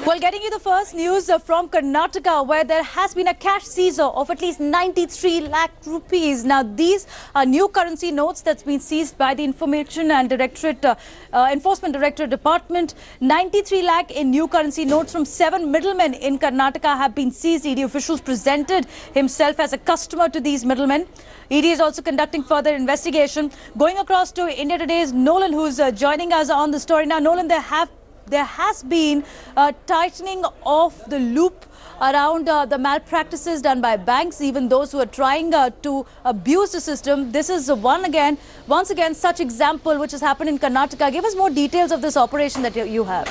Well, getting you the first news from Karnataka, where there has been a cash seizure of at least 93 lakh rupees. Now, these are new currency notes that's been seized by the Information and Enforcement Directorate Department. 93 lakh in new currency notes from 7 middlemen in Karnataka have been seized. ED officials presented himself as a customer to these middlemen. ED is also conducting further investigation. Going across to India Today is Nolan, who's joining us on the story. Now, Nolan, there has been a tightening of the loop around the malpractices done by banks, even those who are trying to abuse the system. This is once again, such example which has happened in Karnataka. Give us more details of this operation that you have.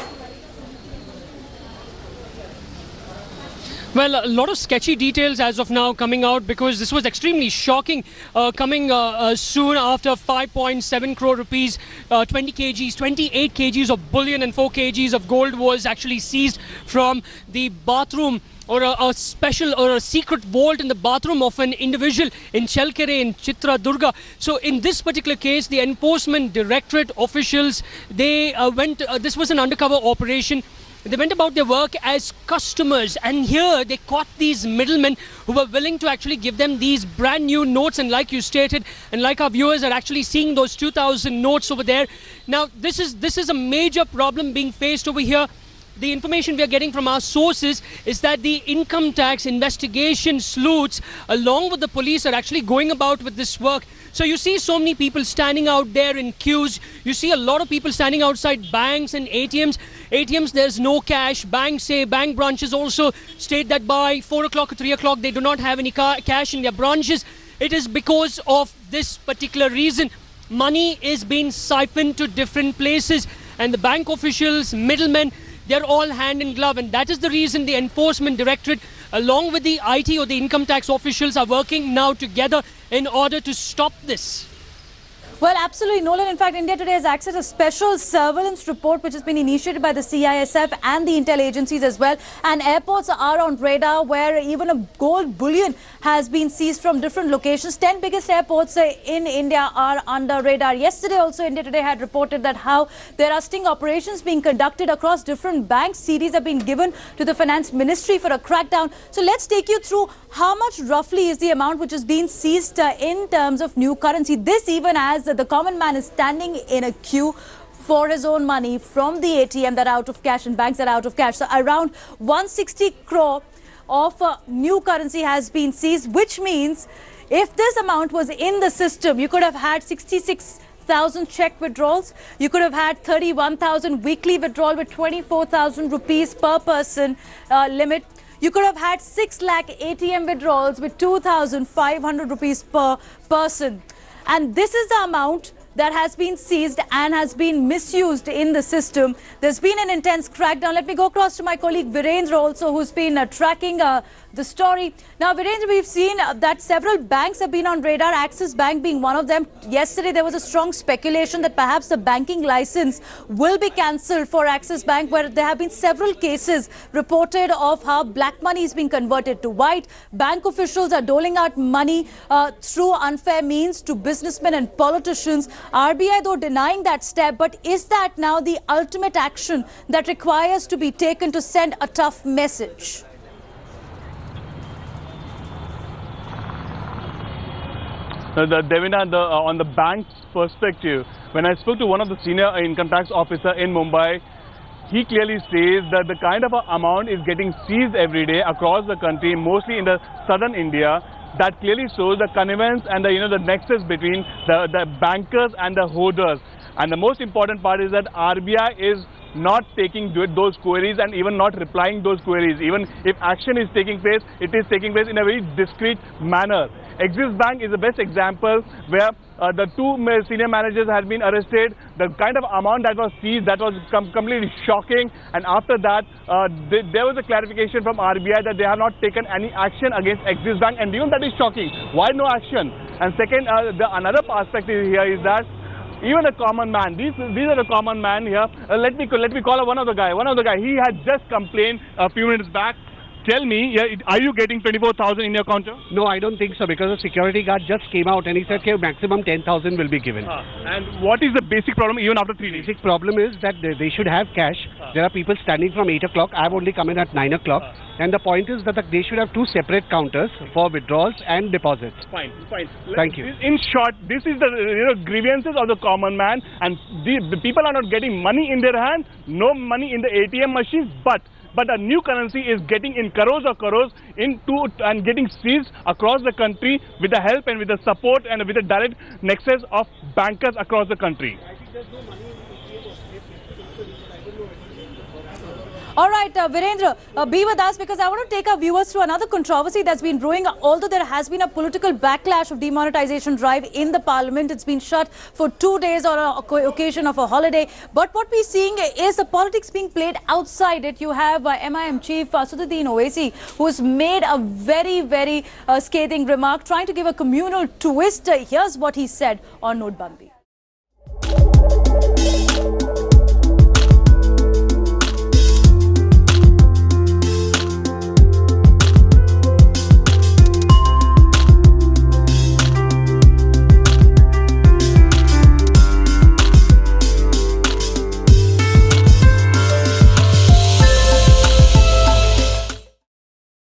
Well, a lot of sketchy details as of now coming out, because this was extremely shocking, coming soon after 5.7 crore rupees, 20 kgs, 28 kgs of bullion and 4 kgs of gold was actually seized from the bathroom, or a special or a secret vault in the bathroom of an individual in Chelkere in Chitradurga. So in this particular case, the Enforcement Directorate officials, they this was an undercover operation. They went about their work as customers, and here they caught these middlemen who were willing to actually give them these brand new notes. And like you stated, and like our viewers are actually seeing those 2,000 notes over there. Now, this is a major problem being faced over here. The information we are getting from our sources is that the income tax investigation sleuths, along with the police, are actually going about with this work. So you see so many people standing out there in queues. You see a lot of people standing outside banks and ATMs. There's no cash. Bank branches also state that by 4 o'clock or 3 o'clock, they do not have any cash in their branches. It is because of this particular reason. Money is being siphoned to different places, and the bank officials, middlemen, they're all hand in glove, and that is the reason the Enforcement Directorate, along with the IT or the income tax officials, are working now together in order to stop this. Well, absolutely, Nolan. In fact, India Today has accessed a special surveillance report which has been initiated by the CISF and the intel agencies as well. And airports are on radar, where even a gold bullion has been seized from different locations. 10 biggest airports in India are under radar. Yesterday also, India Today had reported that how there are sting operations being conducted across different banks. CDs have been given to the Finance Ministry for a crackdown. So let's take you through how much roughly is the amount which has been seized in terms of new currency. This even as the common man is standing in a queue for his own money from the ATM that are out of cash and banks that are out of cash. So around 160 crore of new currency has been seized, which means if this amount was in the system, you could have had 66,000 check withdrawals. You could have had 31,000 weekly withdrawal with 24,000 rupees per person limit. You could have had 6 lakh ATM withdrawals with 2,500 rupees per person. And this is the amount that has been seized and has been misused in the system. There's been an intense crackdown. Let me go across to my colleague Virendra also, who's been tracking the story. Now, Virendra, we've seen that several banks have been on radar, Axis Bank being one of them. Yesterday, there was a strong speculation that perhaps the banking license will be cancelled for Axis Bank, where there have been several cases reported of how black money is being converted to white. Bank officials are doling out money through unfair means to businessmen and politicians. RBI, though, denying that step. But is that now the ultimate action that requires to be taken to send a tough message? Devina, on the bank's perspective, when I spoke to one of the senior income tax officer in Mumbai, he clearly says that the kind of amount is getting seized every day across the country, mostly in the southern India. That clearly shows the connivance and the nexus between the bankers and the hoarders. And the most important part is that RBI is not taking those queries and even not replying those queries. Even if action is taking place, it is taking place in a very discreet manner. Axis Bank is the best example, where the two senior managers had been arrested. The kind of amount that was seized, that was completely shocking. And after that, there was a clarification from RBI that they have not taken any action against Axis Bank, and even that is shocking. Why no action? And second, another perspective here is that even a common man, these are the common man here. Let me call one of the guy. He had just complained a few minutes back tell me, are you getting 24,000 in your counter? No, I don't think so, because the security guard just came out and he said okay, maximum 10,000 will be given. And what is the basic problem even after 3 days? Basic problem is that they should have cash. There are people standing from 8 o'clock. I have only come in at 9 o'clock. And the point is that they should have two separate counters for withdrawals and deposits. Fine. Thank you. In short, this is the grievances of the common man, and the people are not getting money in their hand, no money in the ATM machines, but a new currency is getting in crores into and getting seized across the country with the help and with the support and with the direct nexus of bankers across the country. All right, Virendra, be with us because I want to take our viewers through another controversy that's been brewing. Although there has been a political backlash of demonetization drive in the parliament, it's been shut for 2 days on an occasion of a holiday. But what we're seeing is the politics being played outside it. You have MIM chief Asduddin Owaisi, who's made a very scathing remark, trying to give a communal twist. Here's what he said on Notbandi.